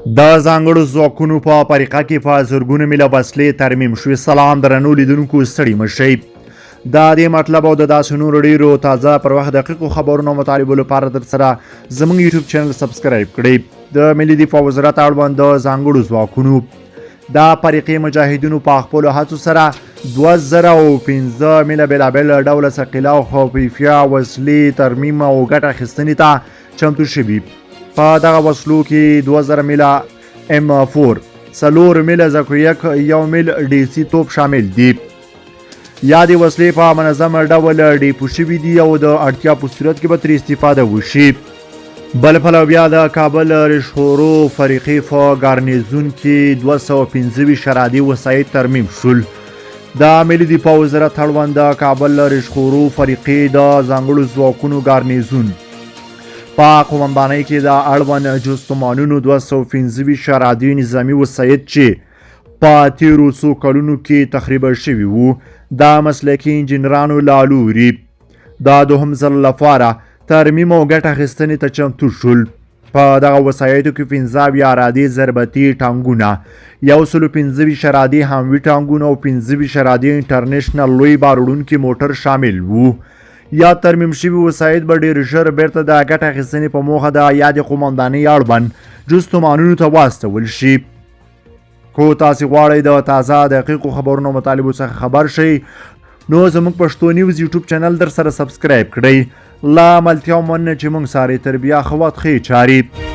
د ځانګړو ځواکونو په افریقا کې په زرګونو میله وسلې ترمیم شوې. سلام درنو لیدونکو، ستړي مه شئ. دا د مطلب او د داسې نورو ډېرو تازه پر وخت دقیقو خبرونو مطالبو لپاره در سره زموږ یوټیوب چینل سبسکرایب کړئ. د ملي دفاع وزارت اړوند د ځانګړو ځواکونو د افریقي مجاهدینو په خپلو هڅو سره 2015 میله بېلابېل ډوله ثقیله او خفیفه وسلې ترمیم او ګټه اخیستنې ته چمتو شوي. په دغه وسلو کې 2000 میله M4، 4 میله زکویک، 1 میل DC توپ شامل دي. یادې وسلې په منظم ډول ډیپو شوي دي او د اړتیا په صورت کې به ترې استفاده وشي. بل پلو بیا د کابل رشخورو فریقې په ګارنیزون کې 215 شرادي وسایط ترمیم شول. د ملي دفاع وزارت اړوند د کابل رشخورو فریقې د ځانګړو ځواکونو ګارنیزون په قومندانۍ کې د اړوند جستمانونو 215 شرادي نظامي وسایط چې په تیرو څو کلونو کې تخریب شوي وو د مسلکي انجینرانو له لوري د دوهم ځل لپاره ترمیم او ګټه اخیستنې ته چمتو شول. په دغه وسایطو کې 15 رادي ضربتي ټانګونه، 115 شرادي حموي ټانګونه او 15 شرادي انټرنیشنل لوی باروړونکي موټر شامل وو. یا ترمیم شوي وسایط به ډېر ژر بیرته د ګټه اخیستنې په موخه د یادې قومندانۍ اړوند جستمانونو ته واستول شي. کو تاسې غواړئ د تازه دقیقو خبرونو مطالبو څخه خبر شئ نو زموږ پښتو نیوز یوټیوب چینل در سره سبسکرایب کړئ. له عملتیا مننه چې موږ سارې تر بیا ښه وخت ښې چارې